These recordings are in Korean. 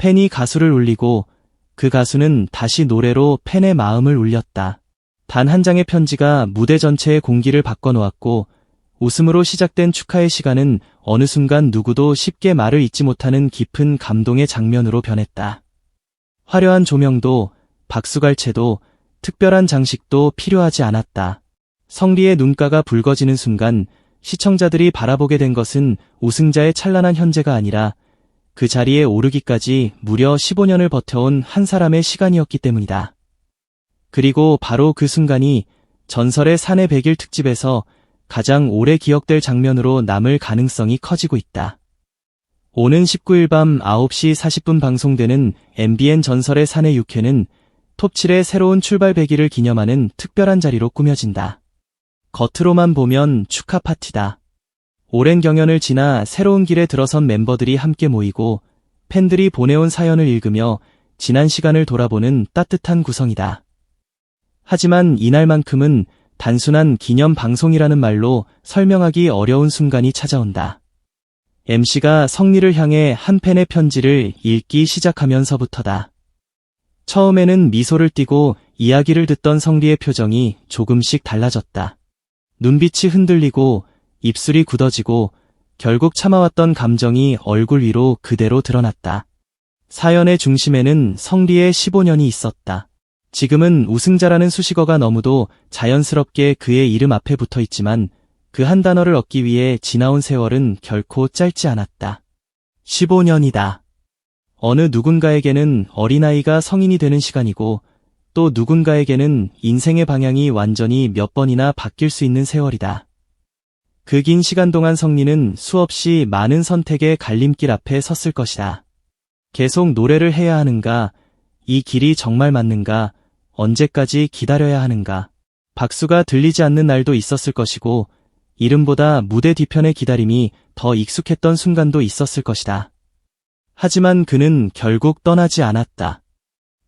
팬이 가수를 울리고 그 가수는 다시 노래로 팬의 마음을 울렸다. 단 한 장의 편지가 무대 전체의 공기를 바꿔놓았고 웃음으로 시작된 축하의 시간은 어느 순간 누구도 쉽게 말을 잇지 못하는 깊은 감동의 장면으로 변했다. 화려한 조명도 박수갈채도 특별한 장식도 필요하지 않았다. 성리의 눈가가 붉어지는 순간 시청자들이 바라보게 된 것은 우승자의 찬란한 현재가 아니라 그 자리에 오르기까지 무려 15년을 버텨온 한 사람의 시간이었기 때문이다. 그리고 바로 그 순간이 전설의 산의 100일 특집에서 가장 오래 기억될 장면으로 남을 가능성이 커지고 있다. 오는 19일 밤 9시 40분 방송되는 MBN 전설의 산의 6회는 톱7의 새로운 출발 100일을 기념하는 특별한 자리로 꾸며진다. 겉으로만 보면 축하 파티다. 오랜 경연을 지나 새로운 길에 들어선 멤버들이 함께 모이고 팬들이 보내온 사연을 읽으며 지난 시간을 돌아보는 따뜻한 구성이다. 하지만 이날만큼은 단순한 기념 방송이라는 말로 설명하기 어려운 순간이 찾아온다. MC가 성리를 향해 한 팬의 편지를 읽기 시작하면서부터다. 처음에는 미소를 띠고 이야기를 듣던 성리의 표정이 조금씩 달라졌다. 눈빛이 흔들리고 입술이 굳어지고 결국 참아왔던 감정이 얼굴 위로 그대로 드러났다. 사연의 중심에는 성리의 15년이 있었다. 지금은 우승자라는 수식어가 너무도 자연스럽게 그의 이름 앞에 붙어 있지만 그 한 단어를 얻기 위해 지나온 세월은 결코 짧지 않았다. 15년이다. 어느 누군가에게는 어린아이가 성인이 되는 시간이고 또 누군가에게는 인생의 방향이 완전히 몇 번이나 바뀔 수 있는 세월이다. 그 긴 시간 동안 성리는 수없이 많은 선택의 갈림길 앞에 섰을 것이다. 계속 노래를 해야 하는가? 이 길이 정말 맞는가? 언제까지 기다려야 하는가? 박수가 들리지 않는 날도 있었을 것이고 이름보다 무대 뒤편의 기다림이 더 익숙했던 순간도 있었을 것이다. 하지만 그는 결국 떠나지 않았다.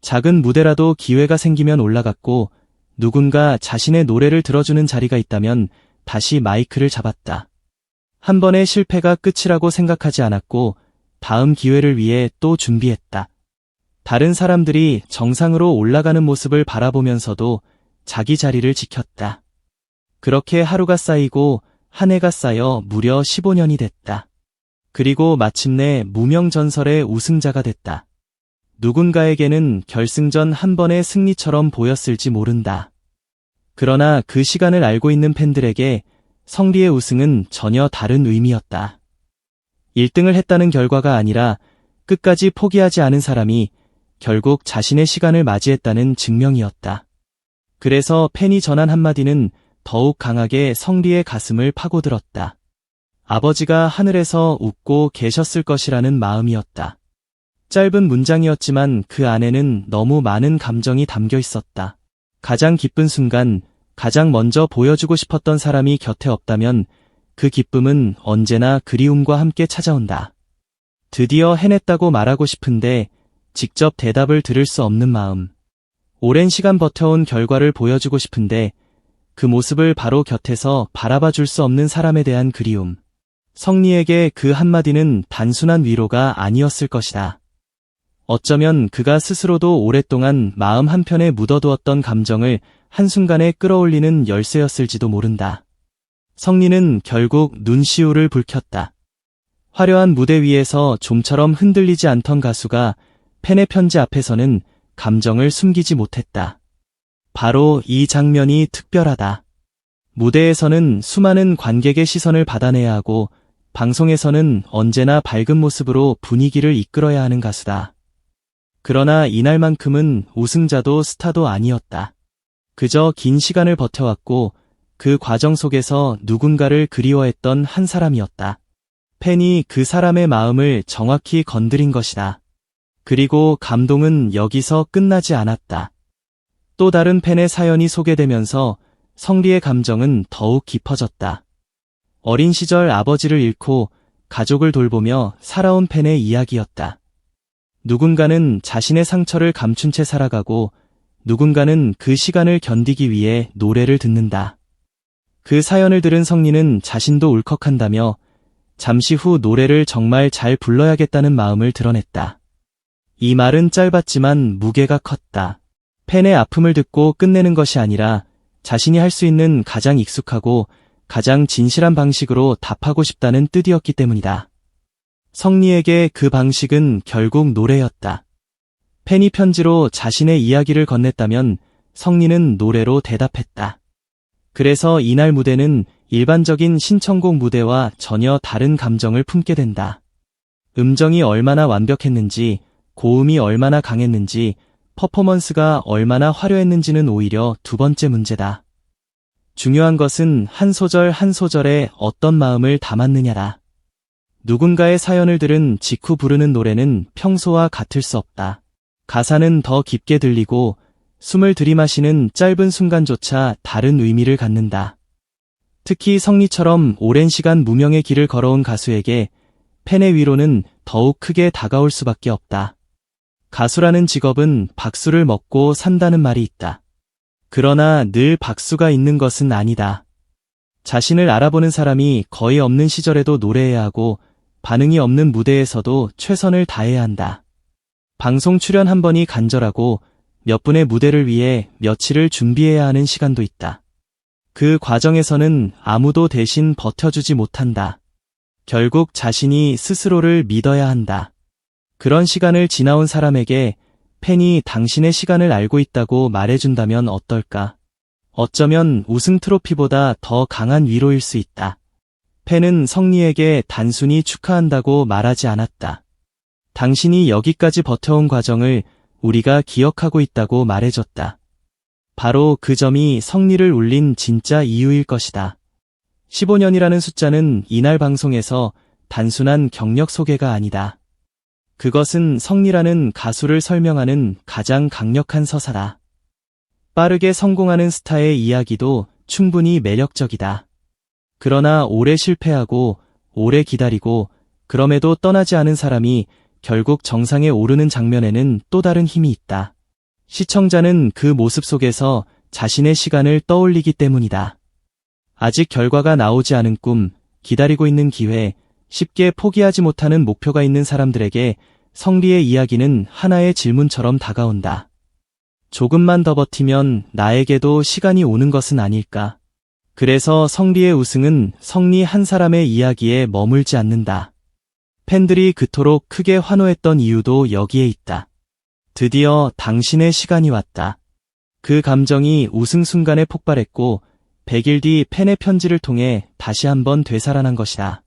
작은 무대라도 기회가 생기면 올라갔고 누군가 자신의 노래를 들어주는 자리가 있다면 다시 마이크를 잡았다. 한 번의 실패가 끝이라고 생각하지 않았고 다음 기회를 위해 또 준비했다. 다른 사람들이 정상으로 올라가는 모습을 바라보면서도 자기 자리를 지켰다. 그렇게 하루가 쌓이고 한 해가 쌓여 무려 15년이 됐다. 그리고 마침내 무명전설의 우승자가 됐다. 누군가에게는 결승전 한 번의 승리처럼 보였을지 모른다. 그러나 그 시간을 알고 있는 팬들에게 성리의 우승은 전혀 다른 의미였다. 1등을 했다는 결과가 아니라 끝까지 포기하지 않은 사람이 결국 자신의 시간을 맞이했다는 증명이었다. 그래서 팬이 전한 한마디는 더욱 강하게 성리의 가슴을 파고들었다. 아버지가 하늘에서 웃고 계셨을 것이라는 마음이었다. 짧은 문장이었지만 그 안에는 너무 많은 감정이 담겨 있었다. 가장 기쁜 순간, 가장 먼저 보여주고 싶었던 사람이 곁에 없다면 그 기쁨은 언제나 그리움과 함께 찾아온다. 드디어 해냈다고 말하고 싶은데 직접 대답을 들을 수 없는 마음. 오랜 시간 버텨온 결과를 보여주고 싶은데 그 모습을 바로 곁에서 바라봐 줄 수 없는 사람에 대한 그리움. 성리에게 그 한마디는 단순한 위로가 아니었을 것이다. 어쩌면 그가 스스로도 오랫동안 마음 한편에 묻어두었던 감정을 한순간에 끌어올리는 열쇠였을지도 모른다. 성리는 결국 눈시울을 붉혔다. 화려한 무대 위에서 좀처럼 흔들리지 않던 가수가 팬의 편지 앞에서는 감정을 숨기지 못했다. 바로 이 장면이 특별하다. 무대에서는 수많은 관객의 시선을 받아내야 하고 방송에서는 언제나 밝은 모습으로 분위기를 이끌어야 하는 가수다. 그러나 이날만큼은 우승자도 스타도 아니었다. 그저 긴 시간을 버텨왔고 그 과정 속에서 누군가를 그리워했던 한 사람이었다. 팬이 그 사람의 마음을 정확히 건드린 것이다. 그리고 감동은 여기서 끝나지 않았다. 또 다른 팬의 사연이 소개되면서 성리의 감정은 더욱 깊어졌다. 어린 시절 아버지를 잃고 가족을 돌보며 살아온 팬의 이야기였다. 누군가는 자신의 상처를 감춘 채 살아가고 누군가는 그 시간을 견디기 위해 노래를 듣는다. 그 사연을 들은 성리는 자신도 울컥한다며 잠시 후 노래를 정말 잘 불러야겠다는 마음을 드러냈다. 이 말은 짧았지만 무게가 컸다. 팬의 아픔을 듣고 끝내는 것이 아니라 자신이 할 수 있는 가장 익숙하고 가장 진실한 방식으로 답하고 싶다는 뜻이었기 때문이다. 성리에게 그 방식은 결국 노래였다. 팬이 편지로 자신의 이야기를 건넸다면 성리는 노래로 대답했다. 그래서 이날 무대는 일반적인 신청곡 무대와 전혀 다른 감정을 품게 된다. 음정이 얼마나 완벽했는지, 고음이 얼마나 강했는지, 퍼포먼스가 얼마나 화려했는지는 오히려 두 번째 문제다. 중요한 것은 한 소절 한 소절에 어떤 마음을 담았느냐다. 누군가의 사연을 들은 직후 부르는 노래는 평소와 같을 수 없다. 가사는 더 깊게 들리고 숨을 들이마시는 짧은 순간조차 다른 의미를 갖는다. 특히 성리처럼 오랜 시간 무명의 길을 걸어온 가수에게 팬의 위로는 더욱 크게 다가올 수밖에 없다. 가수라는 직업은 박수를 먹고 산다는 말이 있다. 그러나 늘 박수가 있는 것은 아니다. 자신을 알아보는 사람이 거의 없는 시절에도 노래해야 하고 반응이 없는 무대에서도 최선을 다해야 한다. 방송 출연 한 번이 간절하고 몇 분의 무대를 위해 며칠을 준비해야 하는 시간도 있다. 그 과정에서는 아무도 대신 버텨주지 못한다. 결국 자신이 스스로를 믿어야 한다. 그런 시간을 지나온 사람에게 팬이 당신의 시간을 알고 있다고 말해준다면 어떨까? 어쩌면 우승 트로피보다 더 강한 위로일 수 있다. 팬은 성리에게 단순히 축하한다고 말하지 않았다. 당신이 여기까지 버텨온 과정을 우리가 기억하고 있다고 말해줬다. 바로 그 점이 성리를 울린 진짜 이유일 것이다. 15년이라는 숫자는 이날 방송에서 단순한 경력 소개가 아니다. 그것은 성리라는 가수를 설명하는 가장 강력한 서사다. 빠르게 성공하는 스타의 이야기도 충분히 매력적이다. 그러나 오래 실패하고 오래 기다리고 그럼에도 떠나지 않은 사람이 결국 정상에 오르는 장면에는 또 다른 힘이 있다. 시청자는 그 모습 속에서 자신의 시간을 떠올리기 때문이다. 아직 결과가 나오지 않은 꿈, 기다리고 있는 기회, 쉽게 포기하지 못하는 목표가 있는 사람들에게 성리의 이야기는 하나의 질문처럼 다가온다. 조금만 더 버티면 나에게도 시간이 오는 것은 아닐까? 그래서 성리의 우승은 성리 한 사람의 이야기에 머물지 않는다. 팬들이 그토록 크게 환호했던 이유도 여기에 있다. 드디어 당신의 시간이 왔다. 그 감정이 우승 순간에 폭발했고 100일 뒤 팬의 편지를 통해 다시 한번 되살아난 것이다.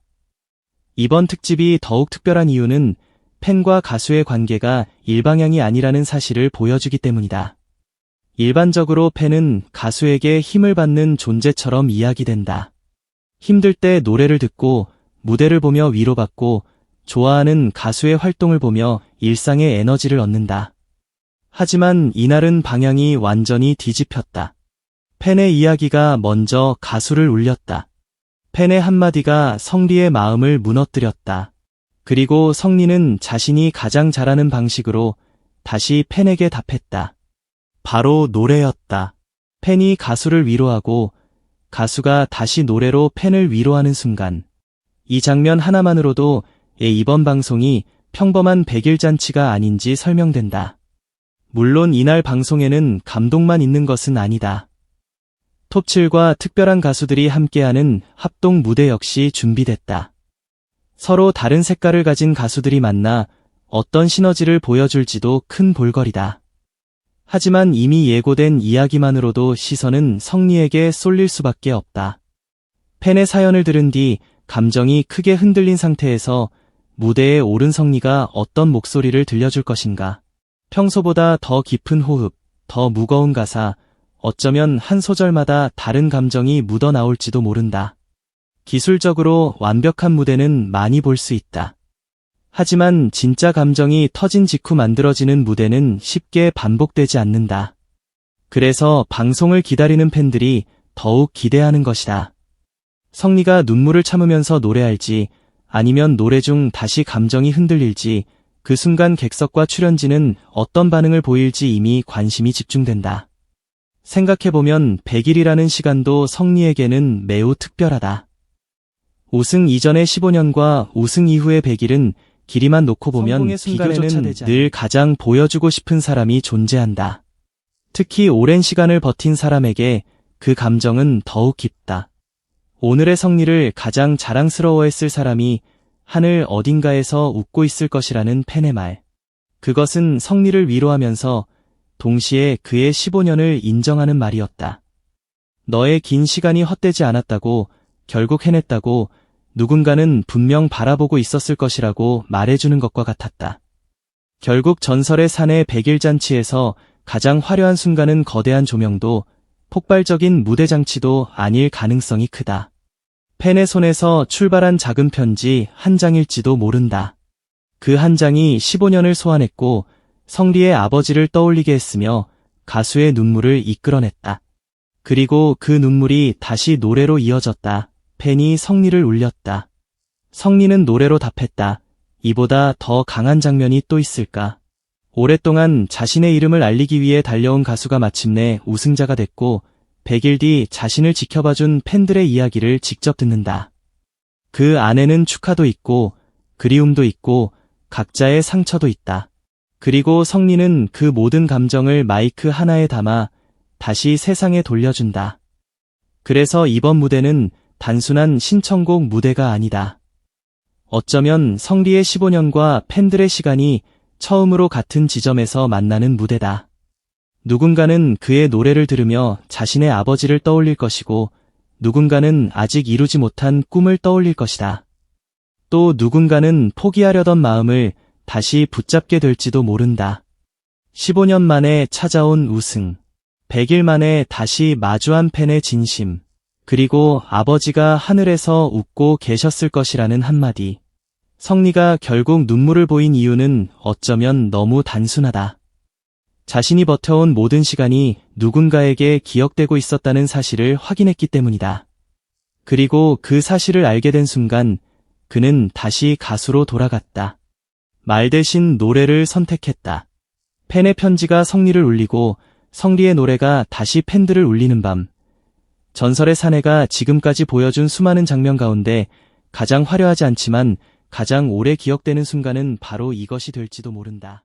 이번 특집이 더욱 특별한 이유는 팬과 가수의 관계가 일방향이 아니라는 사실을 보여주기 때문이다. 일반적으로 팬은 가수에게 힘을 받는 존재처럼 이야기된다. 힘들 때 노래를 듣고 무대를 보며 위로받고 좋아하는 가수의 활동을 보며 일상의 에너지를 얻는다. 하지만 이날은 방향이 완전히 뒤집혔다. 팬의 이야기가 먼저 가수를 울렸다. 팬의 한마디가 성리의 마음을 무너뜨렸다. 그리고 성리는 자신이 가장 잘하는 방식으로 다시 팬에게 답했다. 바로 노래였다. 팬이 가수를 위로하고 가수가 다시 노래로 팬을 위로하는 순간. 이 장면 하나만으로도 이번 방송이 평범한 100일 잔치가 아닌지 설명된다. 물론 이날 방송에는 감동만 있는 것은 아니다. 톱7과 특별한 가수들이 함께하는 합동 무대 역시 준비됐다. 서로 다른 색깔을 가진 가수들이 만나 어떤 시너지를 보여줄지도 큰 볼거리다. 하지만 이미 예고된 이야기만으로도 시선은 성리에게 쏠릴 수밖에 없다. 팬의 사연을 들은 뒤 감정이 크게 흔들린 상태에서 무대에 오른 성리가 어떤 목소리를 들려줄 것인가. 평소보다 더 깊은 호흡, 더 무거운 가사, 어쩌면 한 소절마다 다른 감정이 묻어나올지도 모른다. 기술적으로 완벽한 무대는 많이 볼 수 있다. 하지만 진짜 감정이 터진 직후 만들어지는 무대는 쉽게 반복되지 않는다. 그래서 방송을 기다리는 팬들이 더욱 기대하는 것이다. 성리가 눈물을 참으면서 노래할지 아니면 노래 중 다시 감정이 흔들릴지 그 순간 객석과 출연진은 어떤 반응을 보일지 이미 관심이 집중된다. 생각해보면 100일이라는 시간도 성리에게는 매우 특별하다. 우승 이전의 15년과 우승 이후의 100일은 길이만 놓고 보면 성공의 순간에는 비교조차 늘 가장 보여주고 싶은 사람이 존재한다. 특히 오랜 시간을 버틴 사람에게 그 감정은 더욱 깊다. 오늘의 성리를 가장 자랑스러워했을 사람이 하늘 어딘가에서 웃고 있을 것이라는 펜의 말. 그것은 성리를 위로하면서 동시에 그의 15년을 인정하는 말이었다. 너의 긴 시간이 헛되지 않았다고, 결국 해냈다고 누군가는 분명 바라보고 있었을 것이라고 말해주는 것과 같았다. 결국 전설의 산의 백일잔치에서 가장 화려한 순간은 거대한 조명도 폭발적인 무대장치도 아닐 가능성이 크다. 펜의 손에서 출발한 작은 편지 한 장일지도 모른다. 그 한 장이 15년을 소환했고 성리의 아버지를 떠올리게 했으며 가수의 눈물을 이끌어냈다. 그리고 그 눈물이 다시 노래로 이어졌다. 펜이 성리를 울렸다. 성리는 노래로 답했다. 이보다 더 강한 장면이 또 있을까? 오랫동안 자신의 이름을 알리기 위해 달려온 가수가 마침내 우승자가 됐고 100일 뒤 자신을 지켜봐준 팬들의 이야기를 직접 듣는다. 그 안에는 축하도 있고 그리움도 있고 각자의 상처도 있다. 그리고 성리는 그 모든 감정을 마이크 하나에 담아 다시 세상에 돌려준다. 그래서 이번 무대는 단순한 신청곡 무대가 아니다. 어쩌면 성리의 15년과 팬들의 시간이 처음으로 같은 지점에서 만나는 무대다. 누군가는 그의 노래를 들으며 자신의 아버지를 떠올릴 것이고 누군가는 아직 이루지 못한 꿈을 떠올릴 것이다. 또 누군가는 포기하려던 마음을 다시 붙잡게 될지도 모른다. 15년 만에 찾아온 우승, 100일 만에 다시 마주한 팬의 진심, 그리고 아버지가 하늘에서 웃고 계셨을 것이라는 한마디. 성리가 결국 눈물을 보인 이유는 어쩌면 너무 단순하다. 자신이 버텨온 모든 시간이 누군가에게 기억되고 있었다는 사실을 확인했기 때문이다. 그리고 그 사실을 알게 된 순간 그는 다시 가수로 돌아갔다. 말 대신 노래를 선택했다. 팬의 편지가 성리를 울리고 성리의 노래가 다시 팬들을 울리는 밤. 전설의 사내가 지금까지 보여준 수많은 장면 가운데 가장 화려하지 않지만 가장 오래 기억되는 순간은 바로 이것이 될지도 모른다.